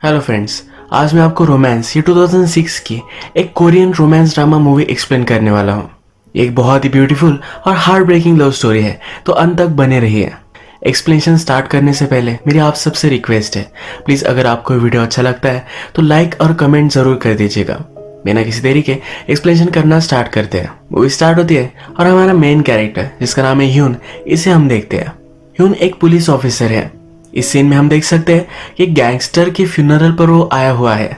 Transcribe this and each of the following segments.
Hello friends, आज मैं आपको रोमांस ये 2006 की एक Korean romance drama movie explain करने वाला हूँ। ये एक बहुत ही ब्यूटीफुल और हार्ट ब्रेकिंग लव स्टोरी है, तो अंत तक बने रहिए। एक्सप्लेनेशन स्टार्ट करने से पहले मेरी आप सबसे रिक्वेस्ट है, प्लीज़ अगर आपको वीडियो अच्छा लगता है तो लाइक और कमेंट ज़रूर कर दीजिएगा। बिना किसी देरी के एक्सप्लेनेशन करना स्टार्ट करते हैं। मूवी स्टार्ट होती है और हमारा मेन कैरेक्टर जिसका नाम है ह्यून, इसे हम देखते हैं। ह्यून एक पुलिस ऑफिसर है। इस सीन में हम देख सकते हैं कि गैंगस्टर के फ्यूनरल पर वो आया हुआ है।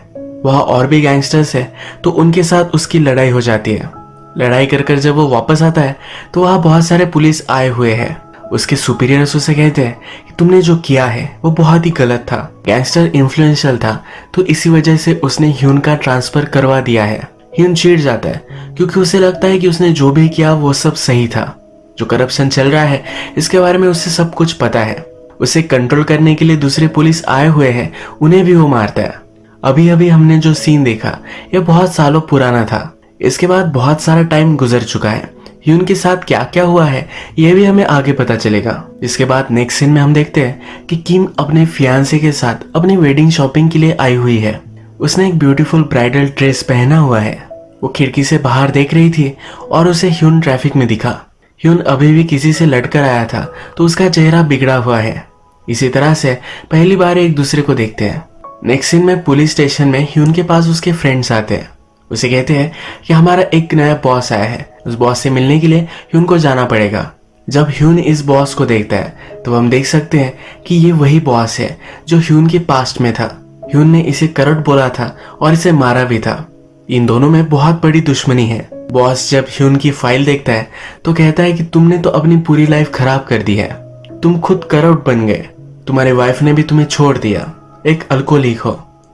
वहाँ और भी गैंगस्टर्स है, तो उनके साथ उसकी लड़ाई हो जाती है। लड़ाई कर कर जब वो वापस आता है तो वहाँ बहुत सारे पुलिस आए हुए हैं। उसके सुपीरियर्स उसे कहते हैं कि तुमने जो किया है वो बहुत ही गलत था। गैंगस्टर इन्फ्लुएंशियल था, तो इसी वजह से उसने ह्यून का ट्रांसफर करवा दिया है। ह्यून चिढ़ जाता है क्योंकि उसे लगता है कि उसने जो भी किया वो सब सही था। जो करप्शन चल रहा है इसके बारे में उसे सब कुछ पता है। उसे कंट्रोल करने के लिए दूसरे पुलिस आए हुए हैं, उन्हें भी वो मारता है। अभी अभी हमने जो सीन देखा ये बहुत सालों पुराना था। इसके बाद बहुत सारा टाइम गुजर चुका है। ह्यून के साथ क्या क्या हुआ है ये भी हमें आगे पता चलेगा। इसके बाद नेक्स्ट सीन में हम देखते हैं कि किम अपने फियांसे के साथ अपनी वेडिंग शॉपिंग के लिए आई हुई है। उसने एक ब्यूटीफुल ब्राइडल ड्रेस पहना हुआ है। वो खिड़की से बाहर देख रही थी और उसे ह्यून ट्रैफिक में दिखा। ह्यून अभी भी किसी से लड़कर आया था, तो उसका चेहरा बिगड़ा हुआ है। इसी तरह से पहली बार एक दूसरे को देखते हैं। नेक्स्ट सीन में पुलिस स्टेशन में ह्यून के पास उसके फ्रेंड्स आते हैं। उसे कहते हैं कि हमारा एक नया बॉस आया है, उस बॉस से मिलने के लिए ह्यून को जाना पड़ेगा। जब ह्यून इस बॉस को देखता है तो हम देख सकते हैं कि ये वही बॉस है जो ह्यून के पास्ट में था। ह्यून ने इसे करप्ट बोला था और इसे मारा भी था। इन दोनों में बहुत बड़ी दुश्मनी है। बॉस जब ह्यून की फाइल देखता है तो कहता है कि तुमने तो अपनी पूरी लाइफ खराब कर दी है। तुम खुद करप्ट बन गए, तुम्हारे वाइफ ने भी तुम्हें छोड़ दिया, एक अल्कोहलिक हो।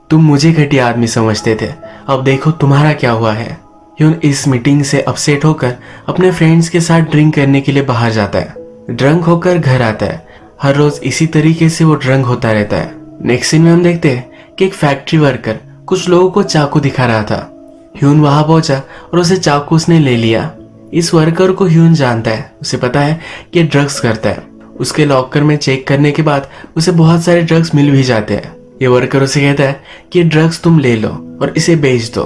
तुम मुझे घटिया आदमी समझते थे, अब देखो तुम्हारा क्या हुआ है। ह्यून इस मीटिंग से अपसेट होकर अपने फ्रेंड्स के साथ ड्रिंक करने के लिए बाहर जाता है। ड्रंक होकर घर आता है। हर रोज इसी तरीके से वो ड्रंक होता रहता है। नेक्स्ट सीन में हम देखते हैं कि एक फैक्ट्री वर्कर कुछ लोगों को चाकू दिखा रहा था। ह्यून वहां पहुंचा और उसे चाकू उसने ले लिया। इस वर्कर को ह्यून जानता है, उसे पता है कि ड्रग्स करता है। उसके लॉकर में चेक करने के बाद उसे बहुत सारे ड्रग्स मिल भी जाते हैं। ये वर्कर उसे कहता है कि ड्रग्स तुम ले लो और इसे बेच दो,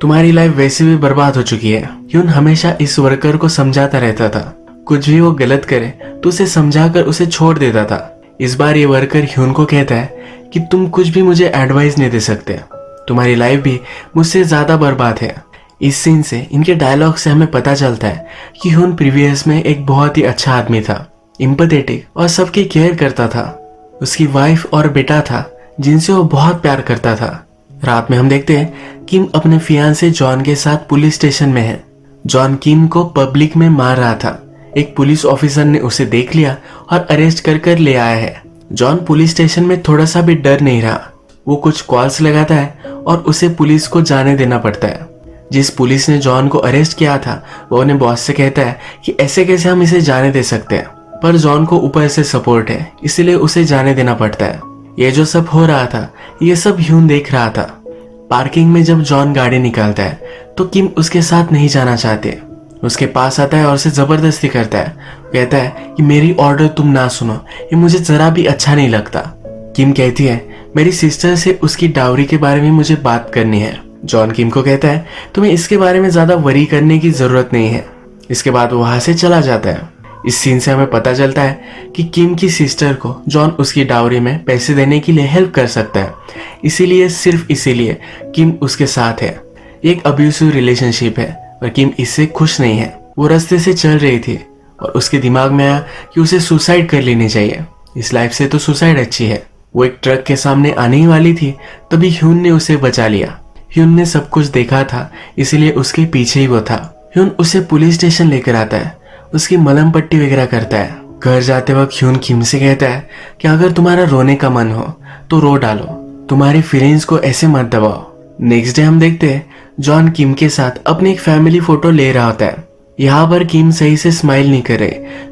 तुम्हारी लाइफ वैसे भी बर्बाद हो चुकी है। ह्यून हमेशा इस वर्कर को समझाता रहता था, कुछ भी वो गलत करे तो उसे समझाकर उसे छोड़ देता था। इस बार ये वर्कर ह्यून को कहता है कि तुम कुछ भी मुझे एडवाइस नहीं दे सकते, तुम्हारी लाइफ भी मुझसे ज्यादा बर्बाद है। इस सीन से, इनके डायलॉग से हमें पता चलता है कि ह्यून प्रीवियस में एक बहुत ही अच्छा आदमी था, एम्पैथेटिक और सबकी केयर करता था। उसकी वाइफ और बेटा था जिनसे वो बहुत प्यार करता था। रात में हम देखते हैं किम अपने फियांसे जॉन के साथ पुलिस स्टेशन में है। जॉन किम को पब्लिक में मार रहा था। एक पुलिस ऑफिसर ने उसे देख लिया और अरेस्ट कर कर ले आया है। जॉन पुलिस स्टेशन में थोड़ा सा भी डर नहीं रहा। वो कुछ कॉल्स लगाता है और उसे पुलिस को जाने देना पड़ता है। जिस पुलिस ने जॉन को अरेस्ट किया था वो उन्हें बॉस से कहता है कि ऐसे कैसे हम इसे जाने दे सकते हैं, पर जॉन को ऊपर से सपोर्ट है इसलिए उसे जाने देना पड़ता है। ये जो सब हो रहा था ये सब ह्यून देख रहा था। पार्किंग में जब जॉन गाड़ी निकालता है तो किम उसके साथ नहीं जाना चाहते। उसके पास आता है और उसे जबरदस्ती करता है। कहता है कि मेरी ऑर्डर तुम ना सुनो, ये मुझे जरा भी अच्छा नहीं लगता। किम कहती है मेरी सिस्टर से उसकी डाउरी के बारे में मुझे बात करनी है। जॉन किम को कहता है तुम्हें इसके बारे में ज्यादा वरी करने की जरूरत नहीं है। इसके बाद वो वहां से चला जाता है। इस सीन से हमें पता चलता है कि किम की सिस्टर को जॉन उसकी डाउरी में पैसे देने के लिए हेल्प कर सकता है, इसीलिए सिर्फ इसीलिए किम उसके साथ है। एक अब्यूसिव रिलेशनशिप है और किम इससे खुश नहीं है। वो रास्ते से चल रही थी और उसके दिमाग में आया कि उसे सुसाइड कर लेनी चाहिए, इस लाइफ से तो सुसाइड अच्छी है। वो एक ट्रक के सामने आने ही वाली थी, तभी ह्यून ने उसे बचा लिया। ह्यून ने सब कुछ देखा था, इसीलिए उसके पीछे ही वो था। ह्यून उसे पुलिस स्टेशन लेकर आता है, उसकी मलहम पट्टी वगैरह करता है। घर जाते वक्त ह्यून किम से कहता है कि अगर तुम्हारा रोने का मन हो तो रो डालो, तुम्हारी फीलिंग्स को ऐसे मत दबाओ। नेक्स्ट डे हम देखते हैं जॉन किम के साथ अपनी एक फैमिली फोटो ले रहा होता है। यहाँ पर किम सही से स्माइल नहीं करे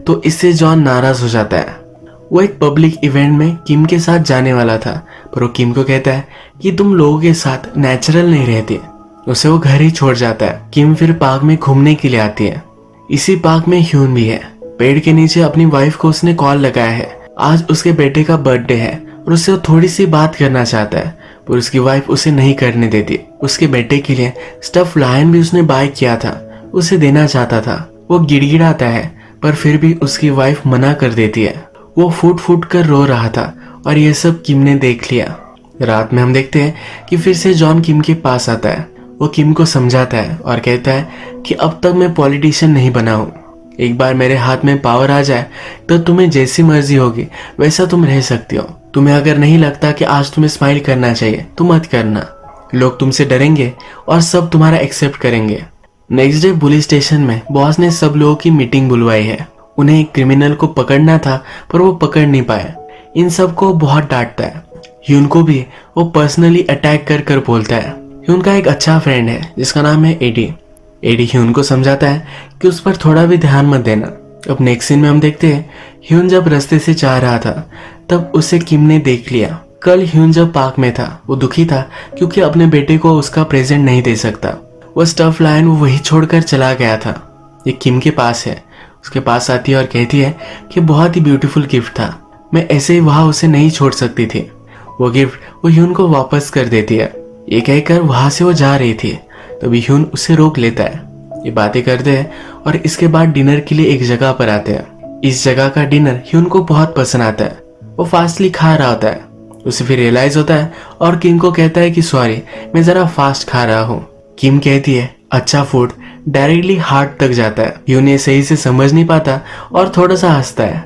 तो इससे जॉन नाराज हो जाता है। वो एक पब्लिक इवेंट में किम के साथ जाने वाला था, पर वो किम को कहता है कि तुम लोगों के साथ नेचुरल नहीं रहती। उसे वो घर ही छोड़ जाता है। किम फिर पार्क में घूमने के लिए आती है। इसी पार्क में ह्यून भी है। पेड़ के नीचे अपनी वाइफ को उसने कॉल लगाया है। आज उसके बेटे का बर्थडे है और उससे वो थोड़ी सी बात करना चाहता है। पर उसकी वाइफ उसे नहीं करने देती। उसके बेटे के लिए स्टफ लायन भी उसने बाय किया था, उसे देना चाहता था। वो गिड़गिड़ाता है पर फिर भी उसकी वाइफ मना कर देती है। वो फूट फूट कर रो रहा था और ये सब किम ने देख लिया। रात में हम देखते हैं कि फिर से जॉन किम के पास आता है। वो किम को समझाता है और कहता है कि अब तक मैं पॉलिटिशियन नहीं बना हूँ। एक बार मेरे हाथ में पावर आ जाए तो तुम्हें जैसी मर्जी होगी वैसा तुम रह सकती हो। तुम्हें अगर नहीं लगता कि आज तुम्हें स्माइल करना चाहिए तो मत करना। लोग तुमसे डरेंगे और सब तुम्हारा एक्सेप्ट करेंगे। नेक्स्ट डे पुलिस स्टेशन में बॉस ने सब लोगों की मीटिंग बुलवाई है। उन्हें एक क्रिमिनल को पकड़ना था पर वो पकड़ नहीं पाए। इन सब को बहुत डांटता है। ह्यून को भी वो पर्सनली अटैक कर कर बोलता है। ह्यून का एक अच्छा फ्रेंड है जिसका नाम है एडी। एडी ह्यून को समझाता है कि उस पर थोड़ा भी ध्यान मत देना। अब नेक्स्ट सीन में हम देखते हैं ह्यून जब रास्ते से जा रहा था तब उसे किम ने देख लिया। कल ह्यून जब पार्क में था वो दुखी था क्योंकि अपने बेटे को उसका प्रेजेंट नहीं दे सकता। वो स्टफ लायन वो वही छोड़कर चला गया था। ये किम के पास है। उसके पास आती है और कहती है कि बहुत ही ब्यूटीफुल गिफ्ट था, मैं ऐसे ही वहां उसे नहीं छोड़ सकती थी। वो गिफ्ट वो ह्यून को वापस कर देती है। ये कहकर वहां से वो जा रही थी तभी ह्यून उसे रोक लेता है। ये बातें करते हैं और इसके बाद डिनर के लिए एक जगह पर आते हैं। इस जगह का डिनर ह्यून को बहुत पसंद आता है। वो फास्टली खा रहा होता है। उसे फिर रियलाइज होता है और किम को कहता है कि सॉरी, मैं जरा फास्ट खा रहा हूँ। किम कहती है अच्छा फूड डायरेक्टली हार्ट तक जाता है। ह्यून ये सही से समझ नहीं पाता और थोड़ा सा हंसता है।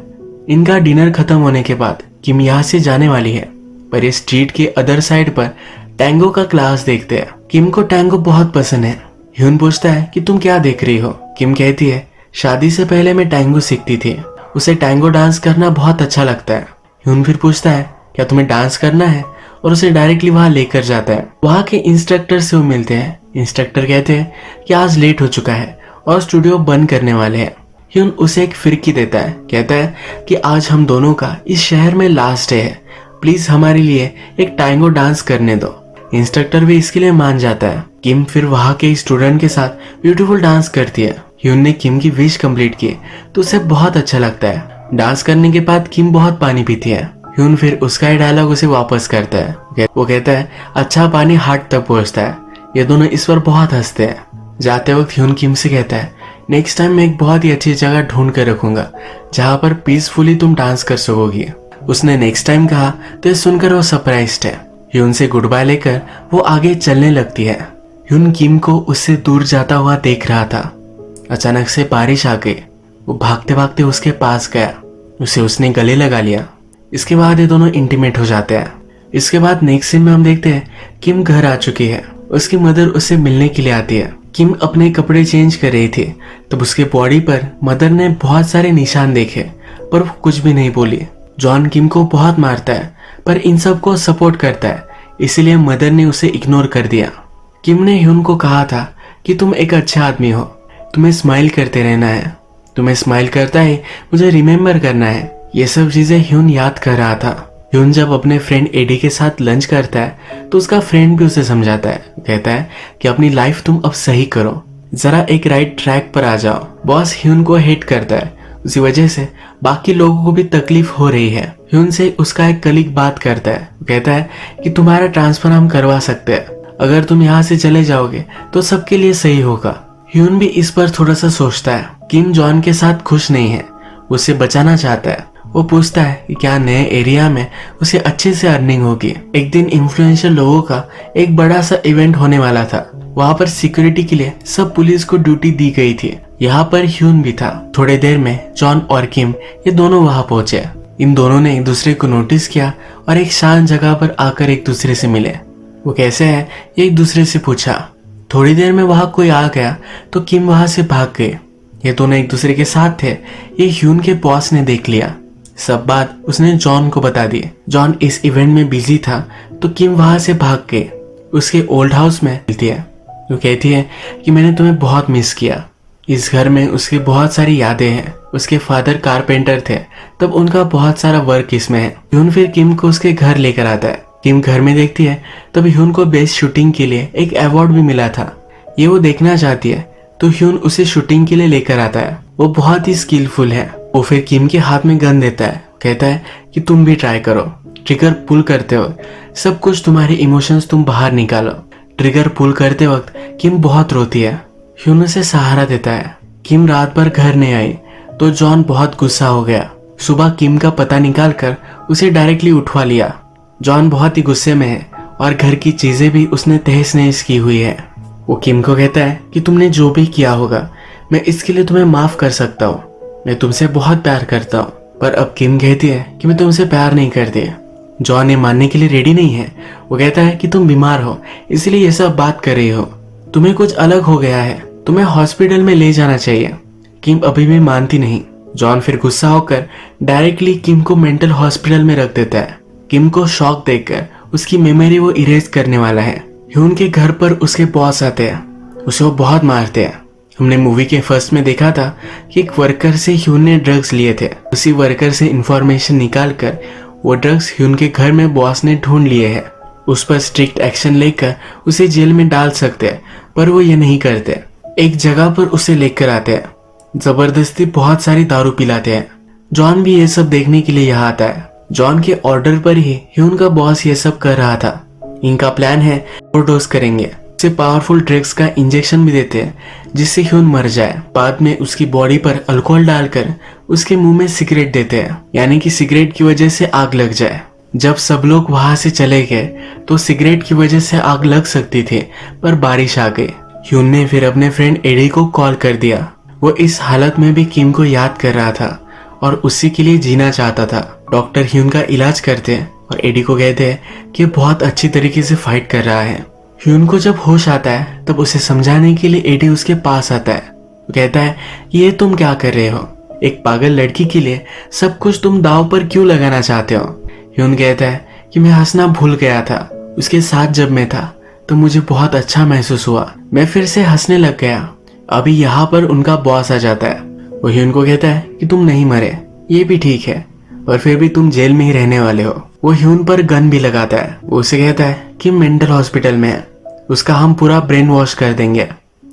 इनका डिनर खत्म होने के बाद किम यहाँ से जाने वाली है पर ये स्ट्रीट के अदर साइड पर टैंगो का क्लास देखते हैं। किम को टैंगो बहुत पसंद है। ह्यून पूछता है कि तुम क्या देख रही हो। किम कहती है शादी से पहले मैं टैंगो सीखती थी, उसे टैंगो डांस करना बहुत अच्छा लगता है। ह्यून फिर पूछता है क्या तुम्हें डांस करना है और उसे डायरेक्टली वहां लेकर जाता है। वहां के इंस्ट्रक्टर से वो मिलते हैं। इंस्ट्रक्टर कहते हैं कि आज लेट हो चुका है और स्टूडियो बंद करने वाले हैं। ह्यून उसे एक फिरकी देता है। कहता है कि आज हम दोनों का इस शहर में लास्ट डे है, प्लीज हमारे लिए एक टैंगो डांस करने दो। इंस्ट्रक्टर भी इसके लिए मान जाता है। किम फिर वहां के स्टूडेंट के साथ ब्यूटीफुल डांस करती है। ह्यून ने किम की विश कंप्लीट की तो उसे बहुत अच्छा लगता है। डांस करने के बाद किम बहुत पानी पीती है। ह्यून फिर उसका ही डायलॉग उसे वापस करता है। वो कहता है अच्छा पानी हार्ट तक पहुंचता है। ये दोनों इस पर बहुत हंसते हैं। जाते वक्त ह्यून किम से कहता है नेक्स्ट टाइम मैं एक बहुत ही अच्छी जगह ढूंढ कर रखूंगा जहां पर पीसफुली तुम डांस कर सकोगी। उसने नेक्स्ट टाइम कहा तो सुनकर वो सरप्राइज्ड है। ह्यून से गुड बाय लेकर वो आगे चलने लगती है। ह्यून किम को उससे दूर जाता हुआ देख रहा था। अचानक से बारिश आ गई। वो भागते भागते उसके पास गया, उसे उसने गले लगा लिया। इसके बाद ये दोनों इंटीमेट हो जाते हैं। इसके बाद नेक्स्ट सीन में हम देखते हैं किम घर आ चुकी है। उसकी मदर उससे मिलने के लिए आती है। किम अपने कपड़े चेंज कर रही थी तब उसके बॉडी पर मदर ने बहुत सारे निशान देखे पर वो कुछ भी नहीं बोली। जॉन किम को बहुत मारता है पर इन सब को सपोर्ट करता है, इसलिए मदर ने उसे इग्नोर कर दिया। किम ने ह्यून को कहा था कि तुम एक अच्छा आदमी हो, तुम्हें स्माइल करते रहना है, तुम्हें स्माइल करता ही मुझे रिमेम्बर करना है। ये सब चीजें ह्यून याद कर रहा था। ह्यून जब अपने फ्रेंड एडी के साथ लंच करता है तो उसका फ्रेंड भी उसे समझाता है। कहता है कि अपनी लाइफ तुम अब सही करो, जरा एक राइट ट्रैक पर आ जाओ। बॉस ह्यून को हेट करता है, उसी वजह से बाकी लोगों को भी तकलीफ हो रही है। ह्यून से उसका एक कलीग बात करता है। कहता है कि तुम्हारा ट्रांसफर हम करवा सकते हैं, अगर तुम यहाँ से चले जाओगे तो सबके लिए सही होगा। ह्यून भी इस पर थोड़ा सा सोचता है। किम जॉन के साथ खुश नहीं है, उसे बचाना चाहता है। वो पूछता है कि क्या नए एरिया में उसे अच्छे से अर्निंग होगी। एक दिन इन्फ्लुएंशियल लोगों का एक बड़ा सा इवेंट होने वाला था। वहाँ पर सिक्योरिटी के लिए सब पुलिस को ड्यूटी दी गई थी। यहाँ पर ह्यून भी था। थोड़ी देर में जॉन और किम ये दोनों वहाँ पहुंचे। इन दोनों ने एक दूसरे को नोटिस किया और एक शांत जगह पर आकर एक दूसरे से मिले। वो कैसे है ये एक दूसरे से पूछा। थोड़ी देर में वहाँ कोई आ गया तो किम वहाँ से भाग गए। ये दोनों एक दूसरे के साथ थे। ये ह्यून के बॉस ने देख लिया। सब बात उसने जॉन को बता दी। जॉन इस इवेंट में बिजी था तो किम वहां से भाग के उसके ओल्ड हाउस में मिलती है। वो कहती है कि मैंने तुम्हें बहुत मिस किया। इस घर में उसकी बहुत सारी यादें हैं। उसके फादर कारपेंटर थे तब उनका बहुत सारा वर्क इसमें है। ह्यून फिर किम को उसके घर लेकर आता है। किम घर में देखती है तब ह्यून को बेस्ट शूटिंग के लिए एक अवार्ड भी मिला था। ये वो देखना चाहती है तो ह्यून उसे शूटिंग के लिए लेकर आता है। वो बहुत ही स्किलफुल है। वो फिर किम के हाथ में गन देता है। कहता है कि तुम भी ट्राई करो। ट्रिगर पुल करते हो सब कुछ तुम्हारे इमोशंस तुम बाहर निकालो। ट्रिगर पुल करते वक्त किम बहुत रोती है। ह्यून उसे सहारा देता है। किम रात भर घर नहीं आई तो जॉन बहुत गुस्सा हो गया। सुबह किम का पता निकालकर उसे डायरेक्टली उठवा लिया। जॉन बहुत ही गुस्से में है और घर की चीजें भी उसने तहस नहस की हुई है। वो किम को कहता है कि तुमने जो भी किया होगा मैं इसके लिए तुम्हें माफ कर सकता हूँ, मैं तुमसे बहुत प्यार करता हूँ। पर अब किम कहती है कि मैं तुमसे प्यार नहीं करती। जॉन ये मानने के लिए रेडी नहीं है। वो कहता है कि तुम बीमार हो इसलिए ये सब बात कर रही हो, तुम्हें कुछ अलग हो गया है, तुम्हें हॉस्पिटल में ले जाना चाहिए। किम अभी भी मानती नहीं। जॉन फिर गुस्सा होकर डायरेक्टली किम को मेंटल हॉस्पिटल में रख देता है। किम को शॉक देखकर उसकी मेमोरी वो इरेज करने वाला है। ह्यून के घर पर उसके बॉस आते हैं, उसे वो बहुत मारते हैं। हमने मूवी के फर्स्ट में देखा था कि एक वर्कर से ह्यून ने ड्रग्स लिए थे। उसी वर्कर से इंफॉर्मेशन निकालकर वो ड्रग्स ह्यून के घर में बॉस ने ढूंढ लिए हैं। उस पर स्ट्रिक्ट एक्शन लेकर उसे जेल में डाल सकते हैं, पर वो ये नहीं करते। एक जगह पर उसे लेकर आते हैं, जबरदस्ती बहुत सारी दारू पिलाते हैं। जॉन भी ये सब देखने के लिए यहाँ आता है। जॉन के ऑर्डर पर ही ह्यून का बॉस ये सब कर रहा था। इनका प्लान है ओवरडोज करेंगे, उसे पावरफुल ड्रग्स का इंजेक्शन भी देते हैं जिससे ह्यून मर जाए। बाद में उसकी बॉडी पर अल्कोहल डालकर उसके मुंह में सिगरेट देते हैं, यानी कि सिगरेट की वजह से आग लग जाए। जब सब लोग वहां से चले गए तो सिगरेट की वजह से आग लग सकती थी, पर बारिश आ गई। ह्यून ने फिर अपने फ्रेंड एडी को कॉल कर दिया। वो इस हालत में भी किम को याद कर रहा था और उसी के लिए जीना चाहता था। डॉक्टर ह्यून का इलाज करते हैं और एडी को कहते हैं कि बहुत अच्छी तरीके से फाइट कर रहा है। ह्यून को जब होश आता है तब उसे समझाने के लिए एडी उसके पास आता है। वो कहता है ये तुम क्या कर रहे हो, एक पागल लड़की के लिए सब कुछ तुम दांव पर क्यों लगाना चाहते हो। ह्यून कहता है कि मैं हंसना भूल गया था, उसके साथ जब मैं था तो मुझे बहुत अच्छा महसूस हुआ, मैं फिर से हंसने लग गया। अभी यहाँ पर उनका बॉस आ जाता है। वो ह्यून को कहता है कि तुम नहीं मरे, ये भी ठीक है, पर फिर भी तुम जेल में ही रहने वाले हो। वो ह्यून पर गन भी लगाता है। वो उसे कहता है कि मेंटल हॉस्पिटल में है, उसका हम पूरा ब्रेन वॉश कर देंगे।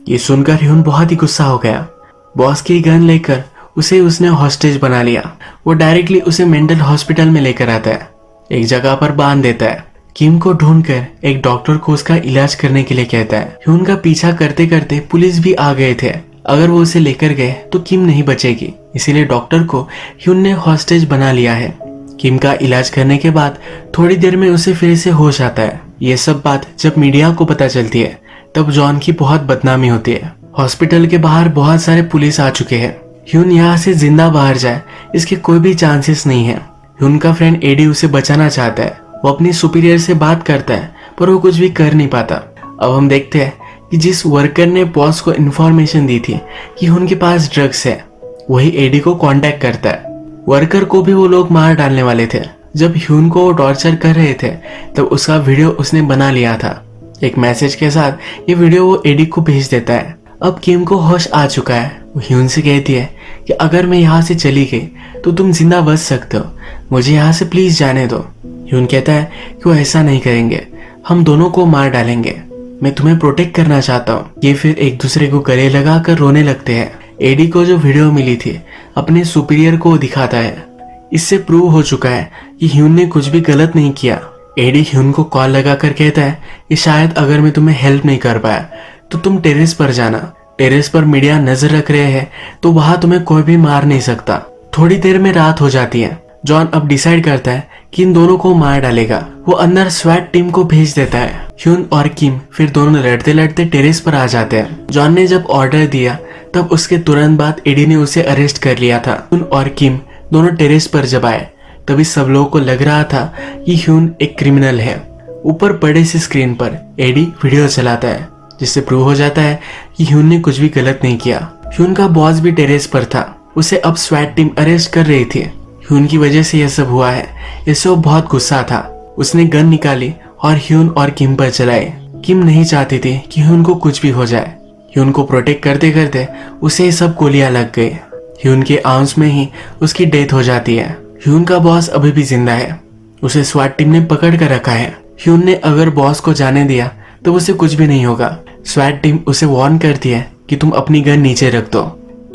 ये सुनकर ह्यून बहुत ही गुस्सा हो गया। बॉस की गन लेकर उसने हॉस्टेज बना लिया। वो डायरेक्टली उसे मेंटल हॉस्पिटल में लेकर आता है, एक जगह पर बांध देता है। किम को ढूंढकर एक डॉक्टर को उसका इलाज करने के लिए कहता है। ह्यून का पीछा करते करते पुलिस भी आ गए थे। अगर वो उसे लेकर गए तो किम नहीं बचेगी, इसीलिए डॉक्टर को ह्यून ने हॉस्टेज बना लिया है। किम का इलाज करने के बाद थोड़ी देर में उसे फिर से होश आता है। ये सब बात जब मीडिया को पता चलती है तब जॉन की बहुत बदनामी होती है। हॉस्पिटल के बाहर बहुत सारे पुलिस आ चुके हैं। ह्यून यहाँ से जिंदा बाहर जाए इसके कोई भी चांसेस नहीं है। ह्यून का फ्रेंड एडी उसे बचाना चाहता है। वो अपनी सुपीरियर से बात करता है पर वो कुछ भी कर नहीं पाता। अब हम देखते हैं कि जिस वर्कर ने बॉस को इन्फॉर्मेशन दी थी कि उनके पास ड्रग्स है, वही एडी को कांटेक्ट करता है। वर्कर को भी वो लोग मार डालने वाले थे। जब ह्यून को वो टॉर्चर कर रहे थे तब उसका वीडियो उसने बना लिया था। एक मैसेज के साथ ये वीडियो वो एडी को भेज देता है। अब किम को होश आ चुका है। वो ह्यून से कहती है कि अगर मैं यहाँ से चली गई तो तुम जिंदा बच सकते हो, मुझे यहाँ से प्लीज जाने दो। ह्यून कहता है कि वो ऐसा नहीं करेंगे, हम दोनों को मार डालेंगे, मैं तुम्हें प्रोटेक्ट करना चाहता हूँ। ये फिर एक दूसरे को गले लगाकर रोने लगते हैं। एडी को जो वीडियो मिली थी अपने सुपीरियर को दिखाता है। इससे प्रूव हो चुका है कि ह्यून ने कुछ भी गलत नहीं किया। एडी ह्यून को कॉल लगाकर कहता है कि शायद अगर मैं तुम्हें हेल्प नहीं कर पाया तो तुम टेरेस पर जाना, टेरेस पर मीडिया नजर रख रहे हैं तो वहां तुम्हें कोई भी मार नहीं सकता। थोड़ी देर में रात हो जाती है। जॉन अब डिसाइड करता है कि इन दोनों को मार डालेगा। वो अंदर स्वैट टीम को भेज देता है। ह्यून और किम फिर दोनों लड़ते लड़ते टेरेस पर आ जाते हैं। जॉन ने जब ऑर्डर दिया तब उसके तुरंत बाद एडी ने उसे अरेस्ट कर लिया था। ह्यून और किम दोनों टेरेस पर जब आए तभी सब लोगों को लग रहा था कि ह्यून एक क्रिमिनल है। ऊपर बड़े से स्क्रीन पर एडी वीडियो चलाता है जिससे प्रूव हो जाता है कि ह्यून ने कुछ भी गलत नहीं किया। ह्यून का बॉस भी टेरेस पर था, उसे अब स्वैट टीम अरेस्ट कर रही थी। ह्यून की वजह से यह सब हुआ है, इससे वो बहुत गुस्सा था। उसने गन निकाली और ह्यून और किम पर चलाई। किम नहीं चाहती थी कि ह्यून को कुछ भी हो जाए। ह्यून को प्रोटेक्ट करते करते उसे सब गोलियां लग गई। ह्यून के आर्म्स में ही उसकी डेथ हो जाती है। ह्यून का बॉस अभी भी जिंदा है, उसे स्वैट टीम ने पकड़ कर रखा है। ह्यून ने अगर बॉस को जाने दिया तो उसे कुछ भी नहीं होगा। स्वैट टीम उसे वार्न करती है कि तुम अपनी गन नीचे रख दो,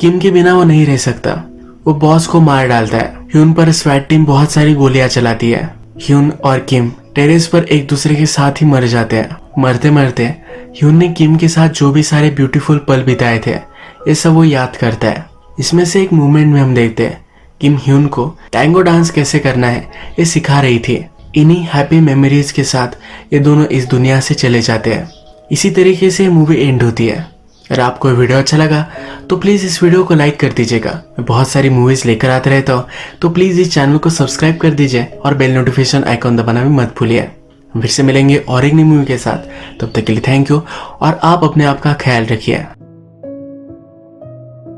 किम के बिना वो नहीं रह सकता। वो बॉस को मार डालता है। ह्यून पर स्वैट टीम बहुत सारी गोलियां चलाती है। ह्यून और किम टेरेस पर एक दूसरे के साथ ही मर जाते हैं। मरते मरते ह्यून ने किम के साथ जो भी सारे ब्यूटीफुल पल बिताए थे ये सब वो याद करता है। इसमें से एक मोमेंट में हम देखते हैं किम ह्यून को टैंगो डांस कैसे करना है ये सिखा रही थी। इन्हीं हैप्पी मेमोरीज के साथ ये दोनों इस दुनिया से चले जाते हैं। इसी तरीके से मूवी एंड होती है। अगर आपको वीडियो अच्छा लगा तो प्लीज़ इस वीडियो को लाइक कर दीजिएगा। मैं बहुत सारी मूवीज़ लेकर आते रहता हूँ, तो प्लीज़ इस चैनल को सब्सक्राइब कर दीजिए और बेल नोटिफिकेशन आइकॉन दबाना भी मत भूलिए। फिर से मिलेंगे और एक नई मूवी के साथ, तब तक के लिए थैंक यू और आप अपने आप का ख्याल रखिए।